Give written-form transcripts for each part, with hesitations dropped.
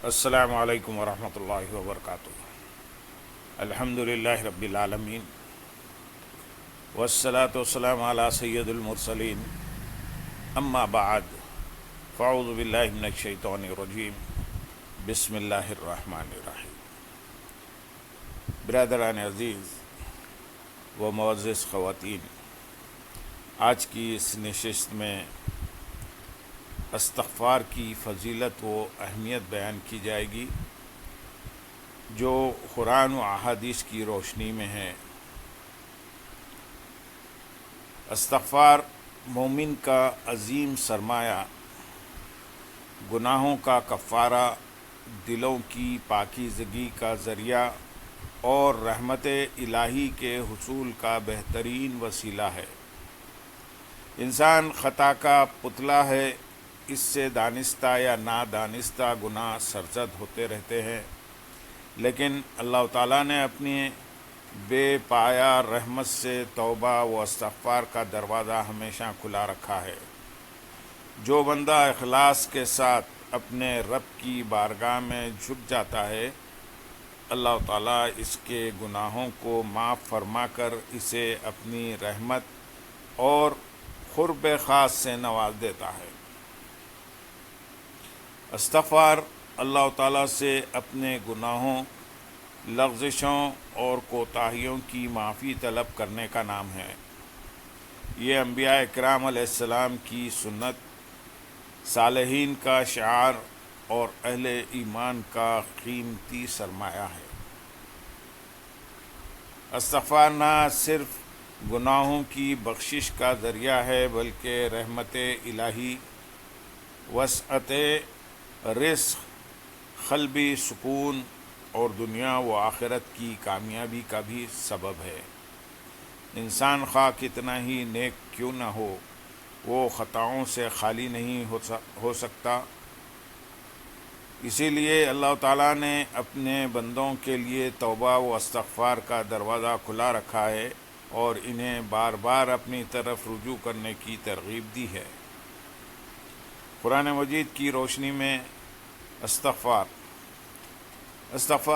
السلام علیکم ورحمۃ اللہ وبرکاتہ۔ الحمد للہ رب العالمین والصلاة والسلام علی سید المرسلین، اما بعد فاعوذ باللہ من الشیطان الرجیم، بسم اللہ الرحمن الرحیم۔ برادران عزیز و معزز خواتین، آج کی اس نشست میں استغفار کی فضیلت و اہمیت بیان کی جائے گی جو قرآن و احادیث کی روشنی میں ہے۔ استغفار مومن کا عظیم سرمایہ، گناہوں کا کفارہ، دلوں کی پاکیزگی کا ذریعہ اور رحمت الہی کے حصول کا بہترین وسیلہ ہے۔ انسان خطا کا پتلا ہے، اس سے دانستہ یا نادانستہ گناہ سرزد ہوتے رہتے ہیں، لیکن اللہ تعالیٰ نے اپنی بے پایا رحمت سے توبہ و استغفار کا دروازہ ہمیشہ کھلا رکھا ہے۔ جو بندہ اخلاص کے ساتھ اپنے رب کی بارگاہ میں جھک جاتا ہے، اللہ تعالیٰ اس کے گناہوں کو معاف فرما کر اسے اپنی رحمت اور قرب خاص سے نواز دیتا ہے۔ استغفار اللہ تعالیٰ سے اپنے گناہوں، لغزشوں اور کوتاہیوں کی معافی طلب کرنے کا نام ہے۔ یہ انبیاء اکرام علیہ السلام کی سنت، صالحین کا شعار اور اہل ایمان کا قیمتی سرمایہ ہے۔ استغفار نہ صرف گناہوں کی بخشش کا ذریعہ ہے بلکہ رحمت الہی، وسعت رزق، قلبی سکون اور دنیا و آخرت کی کامیابی کا بھی سبب ہے۔ انسان خواہ کتنا ہی نیک کیوں نہ ہو، وہ خطاؤں سے خالی نہیں ہو سکتا۔ اسی لیے اللہ تعالیٰ نے اپنے بندوں کے لیے توبہ و استغفار کا دروازہ کھلا رکھا ہے اور انہیں بار بار اپنی طرف رجوع کرنے کی ترغیب دی ہے۔ قرآن مجید کی روشنی میں استغفار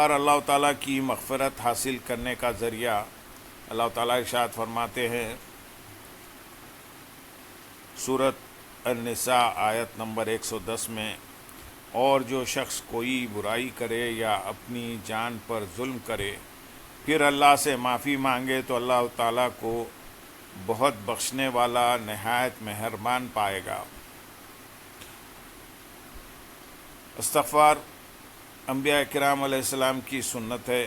اللہ تعالیٰ کی مغفرت حاصل کرنے کا ذریعہ۔ اللہ تعالیٰ ارشاد فرماتے ہیں سورۃ النساء آیت نمبر 110 میں، اور جو شخص کوئی برائی کرے یا اپنی جان پر ظلم کرے پھر اللہ سے معافی مانگے تو اللہ تعالیٰ کو بہت بخشنے والا، نہایت مہربان پائے گا۔ استغفار انبیاء کرام علیہ السلام کی سنت ہے۔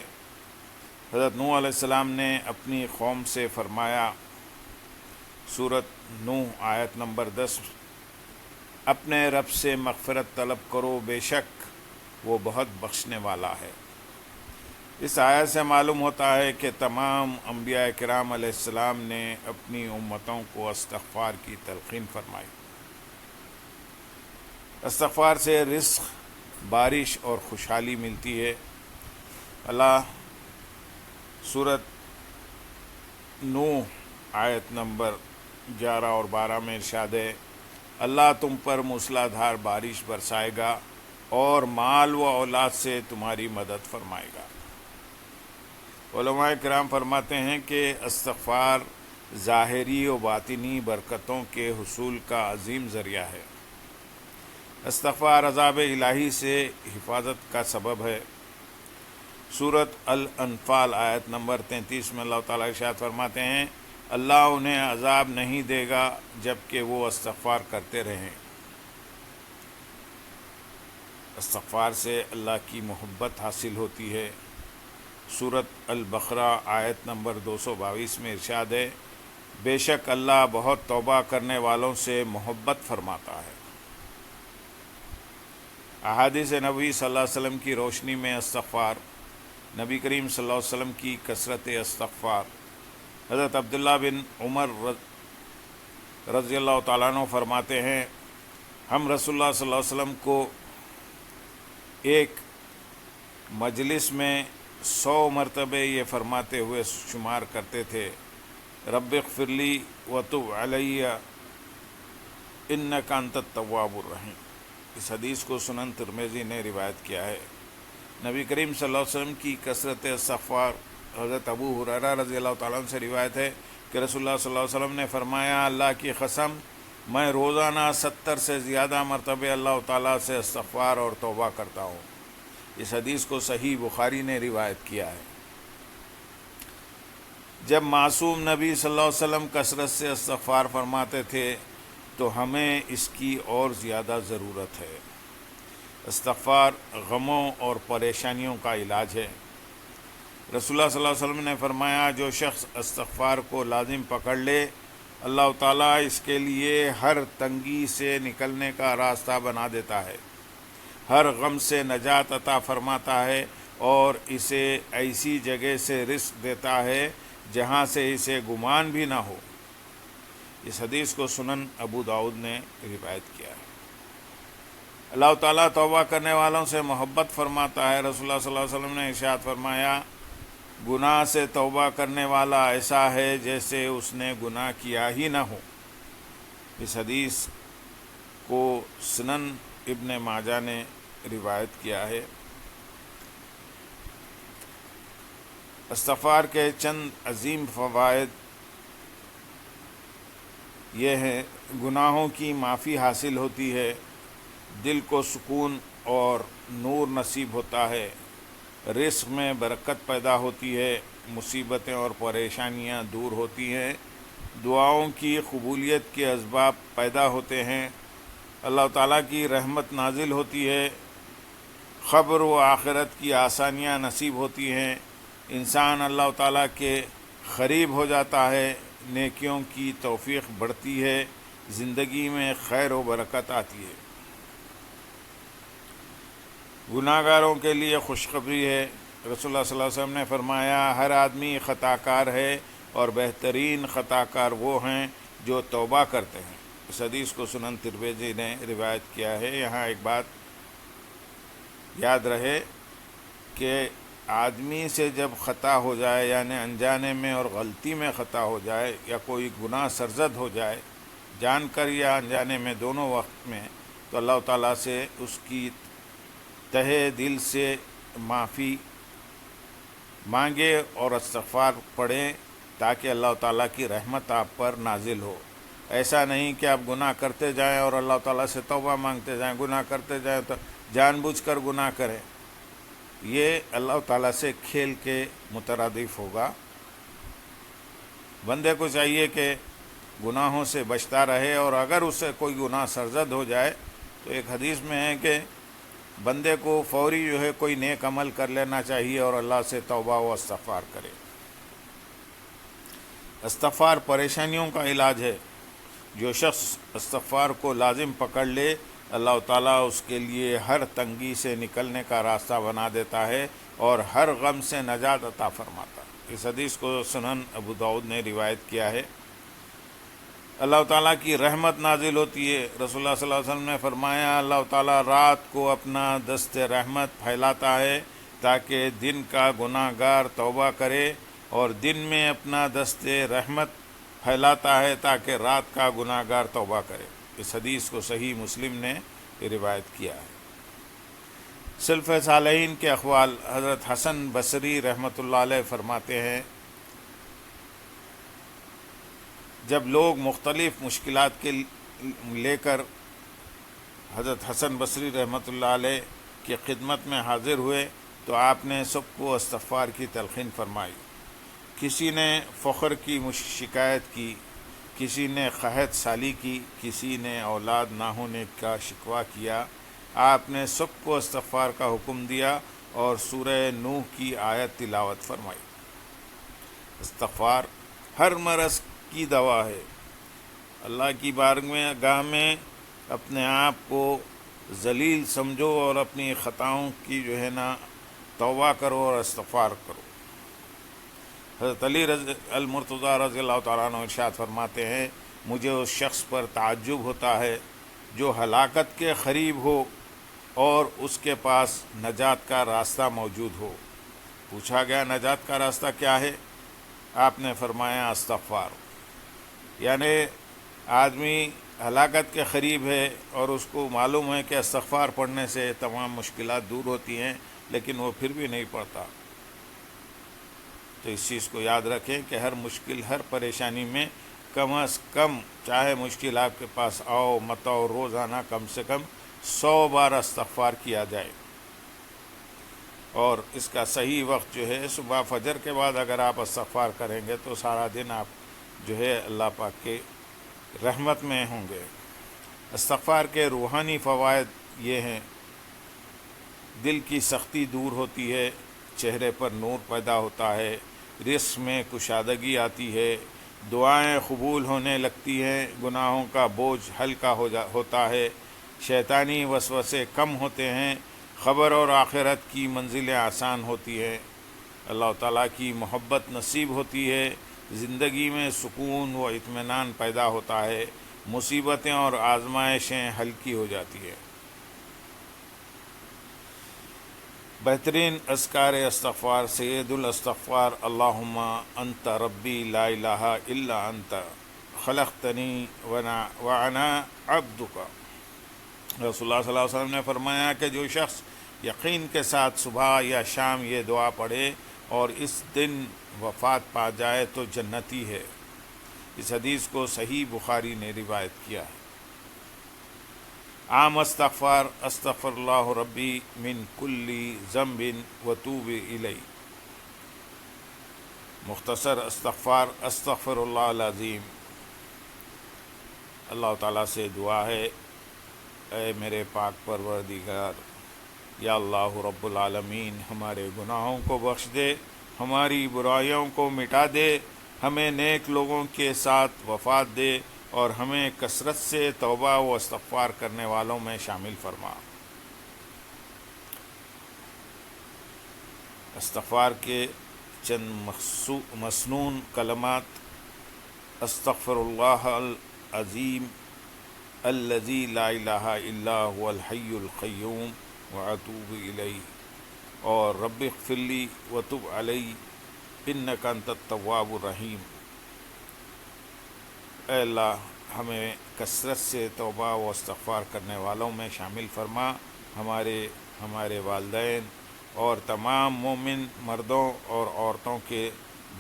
حضرت نوح علیہ السلام نے اپنی قوم سے فرمایا، سورۃ نوح آیت نمبر 10، اپنے رب سے مغفرت طلب کرو، بے شک وہ بہت بخشنے والا ہے۔ اس آیت سے معلوم ہوتا ہے کہ تمام انبیاء کرام علیہ السلام نے اپنی امتوں کو استغفار کی تلقین فرمائی۔ استغفار سے رزق، بارش اور خوشحالی ملتی ہے۔ اللہ سورۃ نوح آیت نمبر 11 اور 12 میں ارشاد ہے، اللہ تم پر موسلا دھار بارش برسائے گا اور مال و اولاد سے تمہاری مدد فرمائے گا۔ علماء کرام فرماتے ہیں کہ استغفار ظاہری و باطنی برکتوں کے حصول کا عظیم ذریعہ ہے۔ استغفار عذاب الہی سے حفاظت کا سبب ہے۔ سورۃ الانفال آیت نمبر 33 میں اللہ تعالیٰ ارشاد فرماتے ہیں، اللہ انہیں عذاب نہیں دے گا جب کہ وہ استغفار کرتے رہیں۔ استغفار سے اللہ کی محبت حاصل ہوتی ہے۔ سورۃ البقرہ آیت نمبر 222 میں ارشاد ہے، بے شک اللہ بہت توبہ کرنے والوں سے محبت فرماتا ہے۔ احادیث نبی صلی اللہ علیہ وسلم کی روشنی میں استغفار، نبی کریم صلی اللہ علیہ وسلم کی کثرت استغفار۔ حضرت عبداللہ بن عمر رضی اللہ تعالیٰ عنہ فرماتے ہیں، ہم رسول اللہ صلی اللہ علیہ وسلم کو ایک مجلس میں 100 مرتبہ یہ فرماتے ہوئے شمار کرتے تھے، رب اغفر لی وتب علی انک انت التواب الرحیم۔ اس حدیث کو سنن ترمذی نے روایت کیا ہے۔ نبی کریم صلی اللہ علیہ وسلم کی کثرت استغفار، حضرت ابو ہریرہ رضی اللہ تعالیٰ عنہ سے روایت ہے کہ رسول اللہ صلی اللہ علیہ وسلم نے فرمایا، اللہ کی قسم میں روزانہ 70 سے زیادہ مرتبہ اللہ تعالیٰ سے استغفار اور توبہ کرتا ہوں۔ اس حدیث کو صحیح بخاری نے روایت کیا ہے۔ جب معصوم نبی صلی اللہ علیہ وسلم کثرت سے استغفار فرماتے تھے تو ہمیں اس کی اور زیادہ ضرورت ہے۔ استغفار غموں اور پریشانیوں کا علاج ہے۔ رسول اللہ صلی اللہ علیہ وسلم نے فرمایا، جو شخص استغفار کو لازم پکڑ لے، اللہ تعالیٰ اس کے لیے ہر تنگی سے نکلنے کا راستہ بنا دیتا ہے، ہر غم سے نجات عطا فرماتا ہے اور اسے ایسی جگہ سے رزق دیتا ہے جہاں سے اسے گمان بھی نہ ہو۔ اس حدیث کو سنن ابو داؤد نے روایت کیا ہے۔ اللہ تعالیٰ توبہ کرنے والوں سے محبت فرماتا ہے۔ رسول اللہ صلی اللہ علیہ وسلم نے ارشاد فرمایا، گناہ سے توبہ کرنے والا ایسا ہے جیسے اس نے گناہ کیا ہی نہ ہو۔ اس حدیث کو سنن ابن ماجہ نے روایت کیا ہے۔ استغفار کے چند عظیم فوائد یہ ہیں: گناہوں کی معافی حاصل ہوتی ہے، دل کو سکون اور نور نصیب ہوتا ہے، رزق میں برکت پیدا ہوتی ہے، مصیبتیں اور پریشانیاں دور ہوتی ہیں، دعاؤں کی قبولیت کے اسباب پیدا ہوتے ہیں، اللہ تعالیٰ کی رحمت نازل ہوتی ہے، قبر و آخرت کی آسانیاں نصیب ہوتی ہیں، انسان اللہ تعالیٰ کے قریب ہو جاتا ہے، نیکیوں کی توفیق بڑھتی ہے، زندگی میں خیر و برکت آتی ہے۔ گناہ گاروں کے لیے خوشخبری ہے۔ رسول اللہ صلی اللہ علیہ وسلم نے فرمایا، ہر آدمی خطا کار ہے اور بہترین خطا کار وہ ہیں جو توبہ کرتے ہیں۔ اس حدیث کو سنن ترمذی نے روایت کیا ہے۔ یہاں ایک بات یاد رہے کہ آدمی سے جب خطا ہو جائے، یعنی انجانے میں اور غلطی میں خطا ہو جائے، یا کوئی گناہ سرزد ہو جائے، جان کر یا انجانے میں، دونوں وقت میں، تو اللہ تعالیٰ سے اس کی تہہ دل سے معافی مانگے اور استغفار پڑھیں تاکہ اللہ تعالیٰ کی رحمت آپ پر نازل ہو۔ ایسا نہیں کہ آپ گناہ کرتے جائیں اور اللہ تعالیٰ سے توبہ مانگتے جائیں، گناہ کرتے جائیں تو جان بوجھ کر گناہ کریں، یہ اللہ تعالیٰ سے کھیل کے مترادف ہوگا۔ بندے کو چاہیے کہ گناہوں سے بچتا رہے، اور اگر اس سے کوئی گناہ سرزد ہو جائے تو ایک حدیث میں ہے کہ بندے کو فوری کوئی نیک عمل کر لینا چاہیے اور اللہ سے توبہ و استغفار کرے۔ استغفار پریشانیوں کا علاج ہے۔ جو شخص استغفار کو لازم پکڑ لے، اللہ تعالیٰ اس کے لیے ہر تنگی سے نکلنے کا راستہ بنا دیتا ہے اور ہر غم سے نجات عطا فرماتا ہے۔ اس حدیث کو سنن ابو داؤد نے روایت کیا ہے۔ اللہ تعالیٰ کی رحمت نازل ہوتی ہے۔ رسول اللہ صلی اللہ علیہ وسلم نے فرمایا، اللہ تعالیٰ رات کو اپنا دست رحمت پھیلاتا ہے تاکہ دن کا گناہ گار توبہ کرے، اور دن میں اپنا دست رحمت پھیلاتا ہے تاکہ رات کا گناہ گار توبہ کرے۔ اس حدیث کو صحیح مسلم نے روایت کیا ہے۔ سلف صالحین کے اقوال: حضرت حسن بصری رحمۃ اللہ علیہ فرماتے ہیں، جب لوگ مختلف مشکلات کے لے کر حضرت حسن بصری رحمۃ اللہ علیہ کی خدمت میں حاضر ہوئے تو آپ نے سب کو استغفار کی تلقین فرمائی۔ کسی نے فخر کی شکایت کی، کسی نے قحط سالی کی، کسی نے اولاد نہ ہونے کا شکوہ کیا۔ آپ نے سب کو استغفار کا حکم دیا اور سورہ نوح کی آیت تلاوت فرمائی۔ استغفار ہر مرض کی دوا ہے۔ اللہ کی بارگاہ میں اپنے آپ کو ذلیل سمجھو اور اپنی خطاؤں کی توبہ کرو اور استغفار کرو۔ حضرت علی المرتضیٰ رضی اللہ تعالیٰ عنہ ارشاد فرماتے ہیں، مجھے اس شخص پر تعجب ہوتا ہے جو ہلاکت کے قریب ہو اور اس کے پاس نجات کا راستہ موجود ہو۔ پوچھا گیا، نجات کا راستہ کیا ہے؟ آپ نے فرمایا، استغفار۔ یعنی آدمی ہلاکت کے قریب ہے اور اس کو معلوم ہے کہ استغفار پڑھنے سے تمام مشکلات دور ہوتی ہیں، لیکن وہ پھر بھی نہیں پڑھتا، تو اس چیز کو یاد رکھیں کہ ہر مشکل، ہر پریشانی میں کم از کم، چاہے مشکل آپ کے پاس آؤ مت آؤ، روزانہ کم سے کم 100 بار استغفار کیا جائے۔ اور اس کا صحیح وقت جو ہے صبح فجر کے بعد اگر آپ استغفار کریں گے تو سارا دن آپ جو ہے اللہ پاک کے رحمت میں ہوں گے۔ استغفار کے روحانی فوائد یہ ہیں: دل کی سختی دور ہوتی ہے، چہرے پر نور پیدا ہوتا ہے، رزق میں کشادگی آتی ہے، دعائیں قبول ہونے لگتی ہیں، گناہوں کا بوجھ ہلکا ہوتا ہے، شیطانی وسوسے کم ہوتے ہیں، خبر اور آخرت کی منزلیں آسان ہوتی ہیں، اللہ تعالیٰ کی محبت نصیب ہوتی ہے، زندگی میں سکون و اطمینان پیدا ہوتا ہے، مصیبتیں اور آزمائشیں ہلکی ہو جاتی ہیں۔ بہترین اذکار استغفار: سید الاستغفار، اللہم انت ربی لا الہ الا انت خلقتنی وانا عبدک۔ رسول اللہ صلی اللہ علیہ وسلم نے فرمایا کہ جو شخص یقین کے ساتھ صبح یا شام یہ دعا پڑھے اور اس دن وفات پا جائے تو جنتی ہے۔ اس حدیث کو صحیح بخاری نے روایت کیا ہے۔ عام استغفار: استغفر اللہ ربی من کل ذنب وتوب الیہ۔ مختصر استغفار: استغفر اللہ العظیم۔ اللہ تعالیٰ سے دعا ہے، اے میرے پاک پروردگار، یا اللہ رب العالمین، ہمارے گناہوں کو بخش دے، ہماری برائیوں کو مٹا دے، ہمیں نیک لوگوں کے ساتھ وفات دے اور ہمیں کثرت سے توبہ و استغفار کرنے والوں میں شامل فرما۔ استغفار کے چند مسنون کلمات: استغفر اللہ العظیم الذی لا الہ الا هو الحی القیوم واتوب الیہ، اور رب اغفر لی وتب علی انک انت التواب الرحیم۔ اے اللہ، ہمیں کثرت سے توبہ و استغفار کرنے والوں میں شامل فرما، ہمارے والدین اور تمام مومن مردوں اور عورتوں کے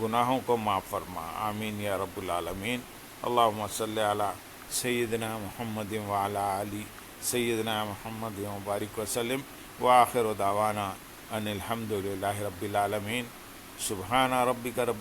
گناہوں کو معاف فرما، آمین یا رب العالمین۔ اللہم صلی علی سیدنا محمد وعلی آل سیدنا محمد وبارک وسلم، وآخر دعوانا ان الحمد للہ رب العالمین۔ سبحان ربک رب